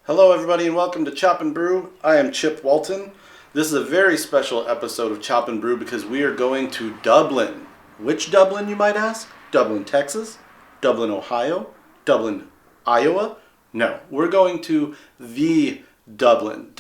Hello everybody and welcome to Chop and Brew. I am Chip Walton. This is a very special episode of Chop and Brew because we are going to Dublin. Which Dublin, you might ask? Dublin, Texas? Dublin, Ohio? Dublin, Iowa? No, we're going to the Dublin,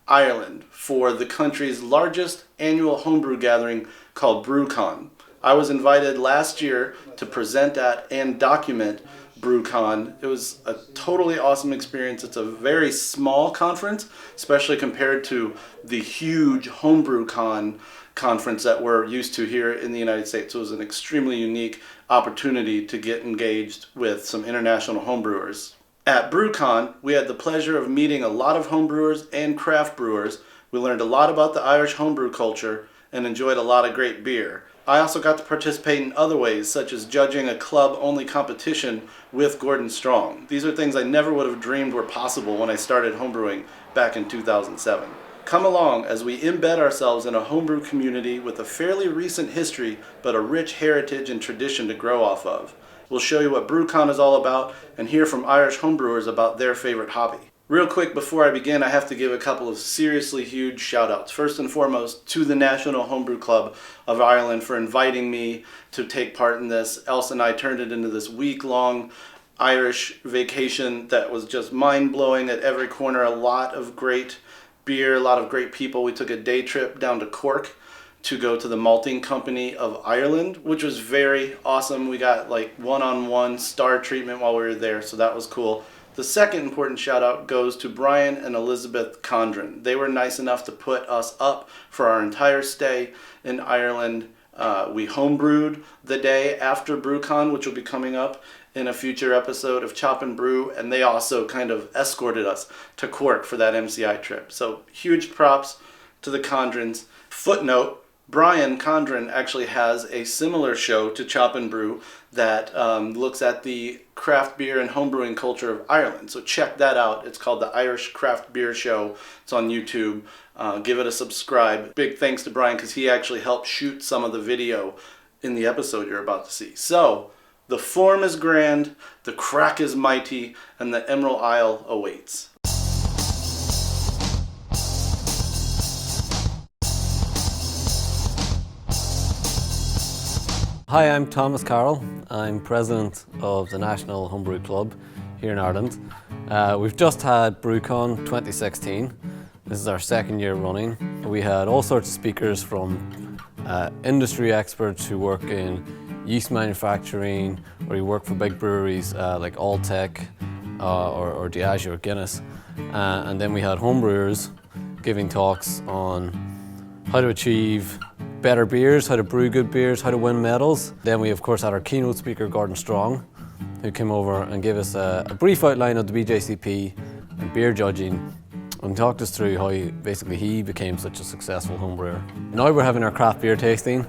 Ireland, for the country's largest annual homebrew gathering called BrewCon. I was invited last year to present at and document BrewCon. It was a totally awesome experience. It's a very small conference, especially compared to the huge HomebrewCon conference that we're used to here in the United States. It was an extremely unique opportunity to get engaged with some international homebrewers. At BrewCon, we had the pleasure of meeting a lot of homebrewers and craft brewers. We learned a lot about the Irish homebrew culture and enjoyed a lot of great beer. I also got to participate in other ways, such as judging a club-only competition with Gordon Strong. These are things I never would have dreamed were possible when I started homebrewing back in 2007. Come along as we embed ourselves in a homebrew community with a fairly recent history, but a rich heritage and tradition to grow off of. We'll show you what BrewCon is all about and hear from Irish homebrewers about their favorite hobby. Real quick before I begin, I have to give a couple of seriously huge shout-outs. First and foremost, to the National Homebrew Club of Ireland for inviting me to take part in this. Elsa and I turned it into this week-long Irish vacation that was just mind-blowing at every corner. A lot of great beer, a lot of great people. We took a day trip down to Cork to go to the Malting Company of Ireland, which was very awesome. We got like one-on-one star treatment while we were there, so that was cool. The second important shout out goes to Brian and Elizabeth Condren. They were nice enough to put us up for our entire stay in Ireland. We homebrewed the day after BrewCon, which will be coming up in a future episode of Chop and Brew, and they also kind of escorted us to Cork for that MCI trip. So huge props to the Condrens. Footnote, Brian Condren actually has a similar show to Chop and Brew that looks at the craft beer and homebrewing culture of Ireland. So check that out. It's called the Irish Craft Beer Show. It's on YouTube. Give it a subscribe. Big thanks to Brian because he actually helped shoot some of the video in the episode you're about to see. So the form is grand, the crack is mighty, and the Emerald Isle awaits. Hi, I'm Thomas Carroll. I'm president of the National Homebrew Club here in Ireland. We've just had BrewCon 2016. This is our second year running. We had all sorts of speakers from industry experts who work in yeast manufacturing or who work for big breweries like Alltech or Diageo or Guinness. And then we had homebrewers giving talks on how to achieve better beers, how to brew good beers, how to win medals. Then we of course had our keynote speaker Gordon Strong, who came over and gave us a brief outline of the BJCP and beer judging and talked us through how he became such a successful homebrewer. Now we're having our craft beer tasting,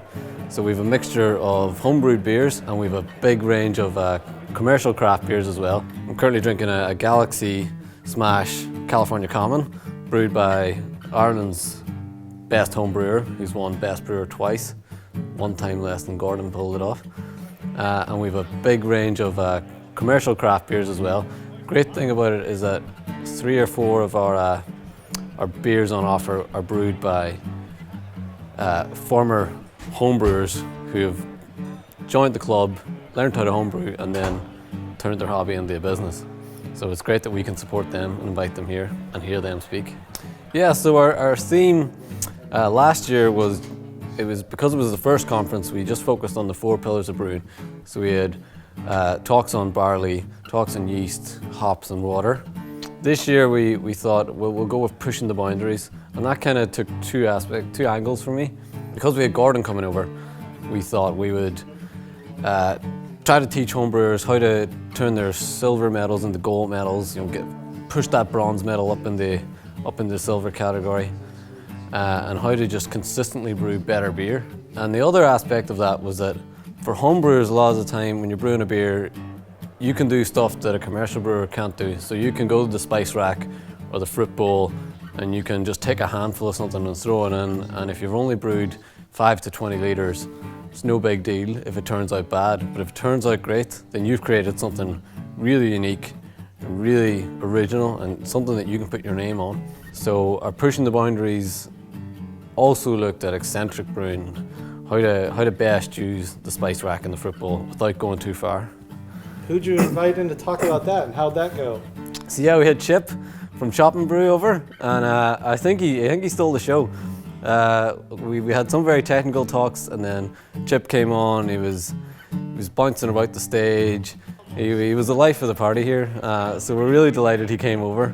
so we have a mixture of homebrewed beers and we have a big range of commercial craft beers as well. I'm currently drinking a Galaxy Smash California Common, brewed by Ireland's best home brewer, who's won Best Brewer twice, one time less than Gordon pulled it off. And we have a big range of commercial craft beers as well. Great thing about it is that 3 or 4 of our beers on offer are brewed by former homebrewers who have joined the club, learned how to homebrew, and then turned their hobby into a business. So it's great that we can support them and invite them here and hear them speak. Yeah, so our theme last year was because it was the first conference, we just focused on the 4 pillars of brewing. So we had talks on barley, talks on yeast, hops and water. This year we thought we'll go with pushing the boundaries, and that kind of took two angles for me. Because we had Gordon coming over, we thought we would try to teach homebrewers how to turn their silver medals into gold medals, push that bronze medal up in the silver category. And how to just consistently brew better beer. And the other aspect of that was that for homebrewers, a lot of the time when you're brewing a beer, you can do stuff that a commercial brewer can't do. So you can go to the spice rack or the fruit bowl and you can just take a handful of something and throw it in, and if you've only brewed 5 to 20 litres, it's no big deal if it turns out bad. But if it turns out great, then you've created something really unique really original and something that you can put your name on. So our Pushing the Boundaries also looked at eccentric brewing, how to best use the spice rack and the fruit bowl without going too far. Who'd you invite in to talk about that, and how'd that go? So yeah, we had Chip from Chop and Brew over, and I think he stole the show. We had some very technical talks, and then Chip came on. He was bouncing about the stage. He was the life of the party here, so we're really delighted he came over.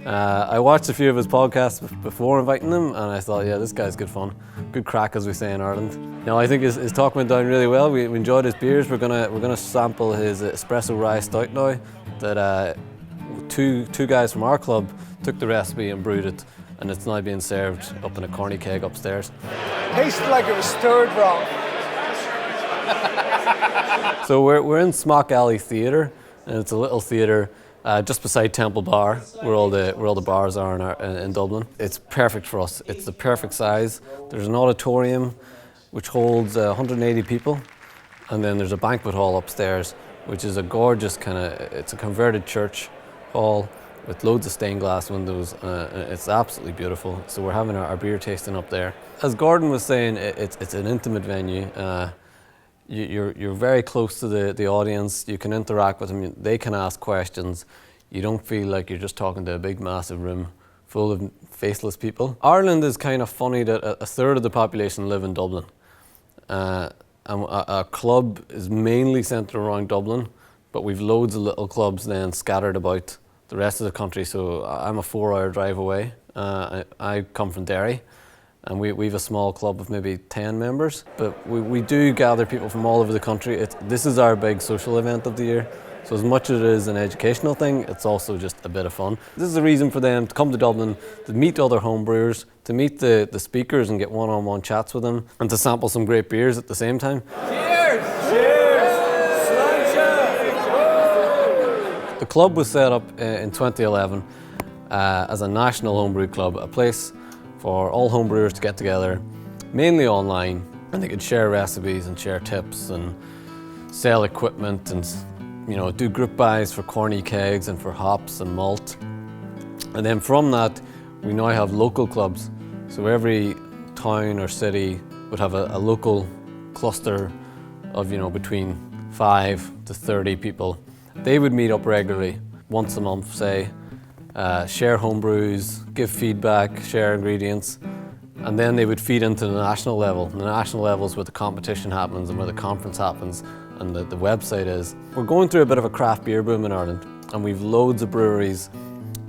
I watched a few of his podcasts before inviting him, and I thought, yeah, this guy's good fun, good crack, as we say in Ireland. Now I think his talk went down really well. We enjoyed his beers. We're gonna sample his espresso rye stout now. That two guys from our club took the recipe and brewed it, and it's now being served up in a corny keg upstairs. Tasted like it was stirred wrong. So we're in Smock Alley Theatre, and it's a little theatre just beside Temple Bar, where all the bars are in Dublin. It's perfect for us. It's the perfect size. There's an auditorium which holds 180 people, and then there's a banquet hall upstairs, which is a gorgeous it's a converted church hall with loads of stained glass windows. It's absolutely beautiful. So we're having our beer tasting up there. As Gordon was saying, it's an intimate venue. You're very close to the audience. You can interact with them. They can ask questions. You don't feel like you're just talking to a big, massive room full of faceless people. Ireland is kind of funny that a third of the population live in Dublin. And our club is mainly centred around Dublin, but we've loads of little clubs then scattered about the rest of the country. So I'm a 4-hour drive away. I come from Derry, and we've a small club of maybe 10 members. But we do gather people from all over the country. This is our big social event of the year. So as much as it is an educational thing, it's also just a bit of fun. This is a reason for them to come to Dublin, to meet other homebrewers, to meet the speakers and get one-on-one chats with them, and to sample some great beers at the same time. Cheers! Cheers! The club was set up in 2011 as a National Homebrew Club, a place for all homebrewers to get together, mainly online, and they could share recipes and share tips and sell equipment and do group buys for corny kegs and for hops and malt. And then from that, we now have local clubs. So every town or city would have a local cluster of between 5 to 30 people. They would meet up regularly, once a month, say, share homebrews, give feedback, share ingredients, and then they would feed into the national level. And the national level is where the competition happens and where the conference happens and the website is. We're going through a bit of a craft beer boom in Ireland, and we've loads of breweries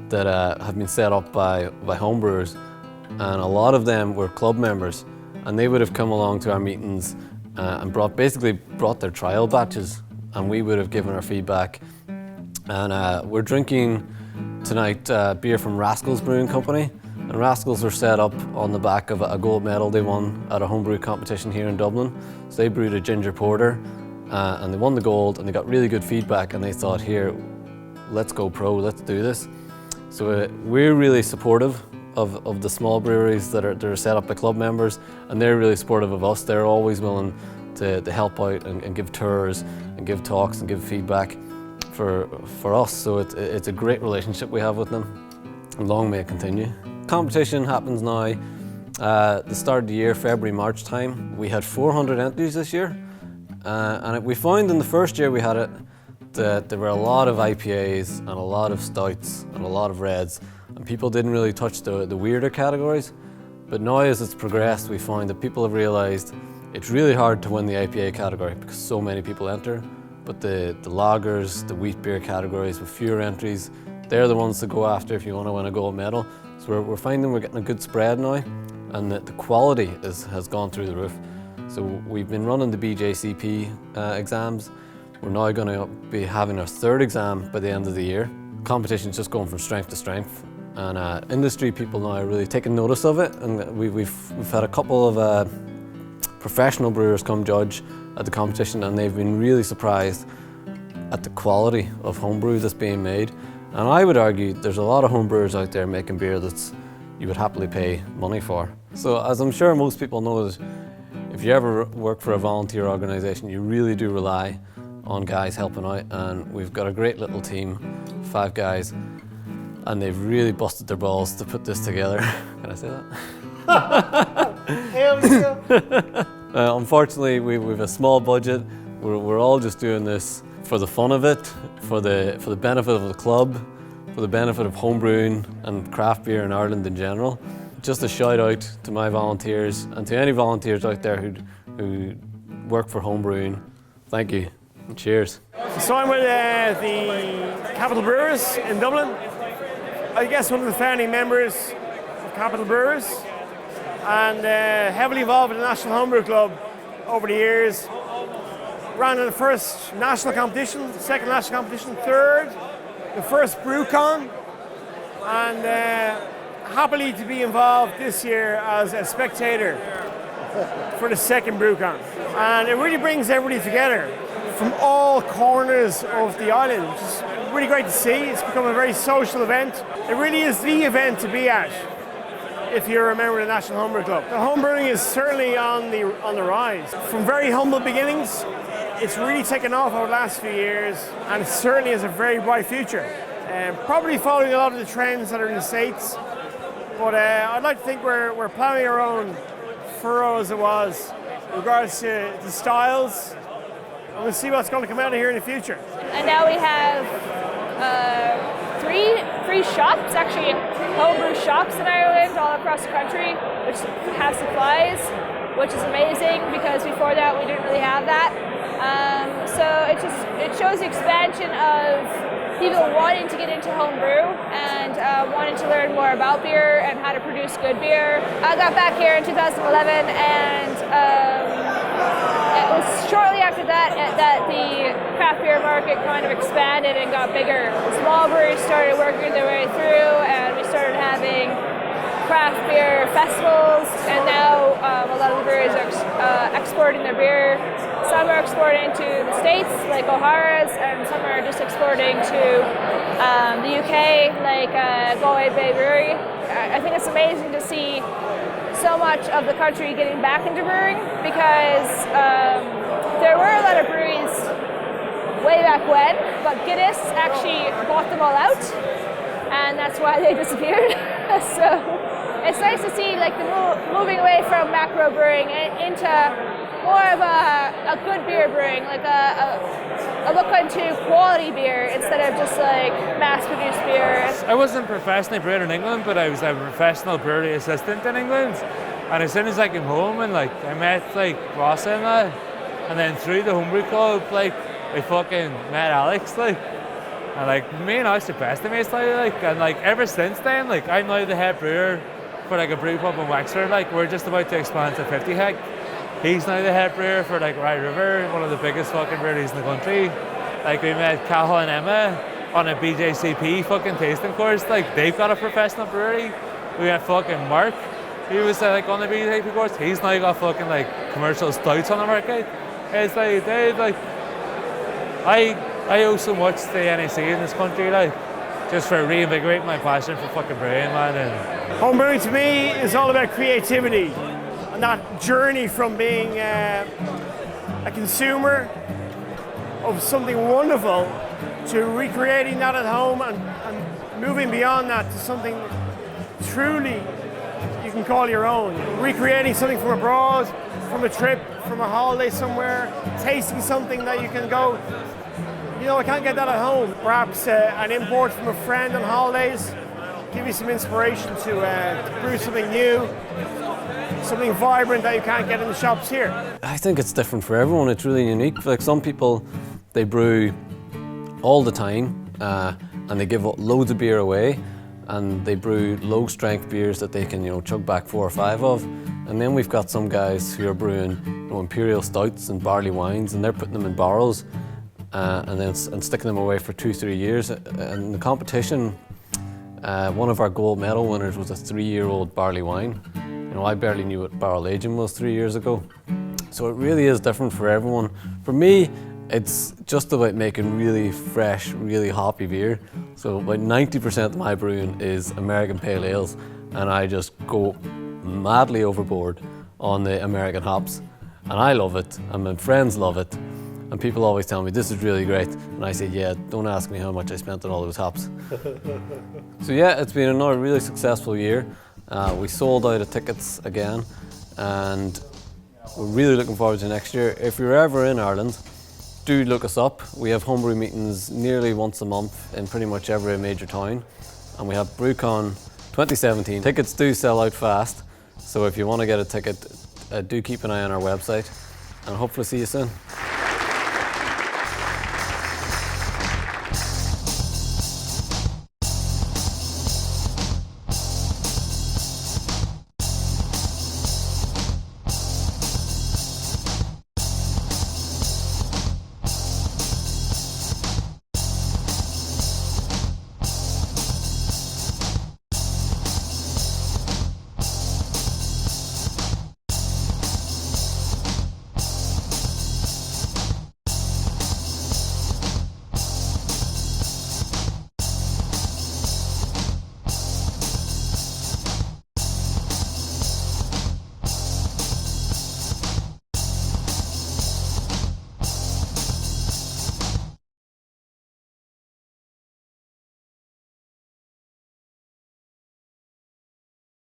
that have been set up by homebrewers, and a lot of them were club members, and they would have come along to our meetings and brought their trial batches, and we would have given our feedback. And we're drinking tonight beer from Rascals Brewing Company, and Rascals were set up on the back of a gold medal they won at a homebrew competition here in Dublin. So they brewed a ginger porter, and they won the gold, and they got really good feedback, and they thought, here, let's go pro, let's do this. So we're really supportive of the small breweries that are set up by club members, and they're really supportive of us. They're always willing to help out and give tours and give talks and give feedback for us. So it's a great relationship we have with them, and long may it continue. Competition happens now the start of the year, February, March time. We had 400 entries this year, and we found in the first year we had it that there were a lot of IPAs and a lot of stouts and a lot of reds, and people didn't really touch the weirder categories. But now as it's progressed, we find that people have realised it's really hard to win the IPA category because so many people enter, but the lagers, the wheat beer categories with fewer entries, they're the ones to go after if you want to win a gold medal. So we're finding we're getting a good spread now, and that the quality has gone through the roof. So we've been running the BJCP exams. We're now going to be having our third exam by the end of the year. Competition's just going from strength to strength, and industry people now are really taking notice of it. And we've had a couple of professional brewers come judge at the competition, and they've been really surprised at the quality of homebrew that's being made. And I would argue there's a lot of homebrewers out there making beer that's you would happily pay money for. So as I'm sure most people know, that if you ever work for a volunteer organisation, you really do rely on guys helping out, and we've got a great little team, 5 guys, and they've really busted their balls to put this together. Can I say that? Hell yeah. Unfortunately, we've a small budget. We're all just doing this for the fun of it, for the benefit of the club, for the benefit of homebrewing and craft beer in Ireland in general. Just a shout out to my volunteers and to any volunteers out there who work for homebrewing. Thank you and cheers. So I'm with the Capital Brewers in Dublin. I guess one of the founding members of Capital Brewers, and heavily involved in the National Homebrew Club over the years. Ran in the first national competition, the second national competition, third, the first BrewCon, and happily to be involved this year as a spectator for the second BrewCon. And it really brings everybody together from all corners of the island, which is really great to see. It's become a very social event. It really is the event to be at if you're a member of the National Homebrew Club. The homebrewing is certainly on the rise. From very humble beginnings, it's really taken off over the last few years, and it certainly has a very bright future. Probably following a lot of the trends that are in the States, but I'd like to think we're ploughing our own furrow, as it was, in regards to the styles, and we'll see what's going to come out of here in the future. And now we have 3 shops, actually homebrew shops in Ireland all across the country, which have supplies, which is amazing because before that we didn't really have that. So it shows the expansion of people wanting to get into homebrew and wanting to learn more about beer and how to produce good beer. I got back here in 2011, and it was shortly after that the craft beer market kind of expanded and got bigger. Small breweries started working their way through, and we started having craft beer festivals, and now a lot of the breweries are exporting their beer. Some are exporting to the States, like O'Hara's, and some are just exporting to the UK, like Galway Bay Brewery. I think it's amazing to see so much of the country getting back into brewing, because there were a lot of breweries way back when, but Guinness actually bought them all out, and that's why they disappeared. So it's nice to see like the moving away from macro brewing into more of a good beer brewing, like a look into quality beer instead of just like mass-produced beer. I wasn't professionally brewing in England, but I was a professional brewery assistant in England. And as soon as I came home and like I met like Ross and that, and then through the homebrew club, like I fucking met Alex, like, and like me and Alex are best mates now, like, and like ever since then, like I'm now the head brewer for like a brew pub in Wexford. Like we're just about to expand to 50 hect. He's now the head brewer for like Rye River, one of the biggest fucking breweries in the country. Like we met Cathal and Emma on a BJCP fucking tasting course. Like they've got a professional brewery. We met fucking Mark, he was like on the BJCP course. He's now got fucking like commercial stouts on the market. It's like they like I owe so much to the NAC in this country, like just for reinvigorating my passion for fucking brewing, man. And homebrewing to me is all about creativity. And that journey from being a consumer of something wonderful to recreating that at home and moving beyond that to something truly you can call your own. Recreating something from abroad, from a trip, from a holiday somewhere, tasting something that you can go, you know, I can't get that at home. Perhaps an import from a friend on holidays, give you some inspiration to brew something new, something vibrant that you can't get in the shops here. I think it's different for everyone. It's really unique. Like some people, they brew all the time and they give loads of beer away, and they brew low strength beers that they can, you know, chug back 4 or 5 of. And then we've got some guys who are brewing, you know, imperial stouts and barley wines, and they're putting them in barrels and sticking them away for 2-3 years. And the competition, one of our gold medal winners was a 3-year-old barley wine. You know, I barely knew what barrel aging was 3 years ago. So it really is different for everyone. For me, it's just about making really fresh, really hoppy beer. So about 90% of my brewing is American pale ales, and I just go madly overboard on the American hops. And I love it, and my friends love it. And And people always tell me, this is really great. And I say, yeah, don't ask me how much I spent on all those hops. So yeah, it's been another really successful year. We sold out of tickets again, and we're really looking forward to next year. If you're ever in Ireland, do look us up. We have homebrew meetings nearly once a month in pretty much every major town. And we have BrewCon 2017. Tickets do sell out fast, so if you want to get a ticket, do keep an eye on our website, and hopefully see you soon.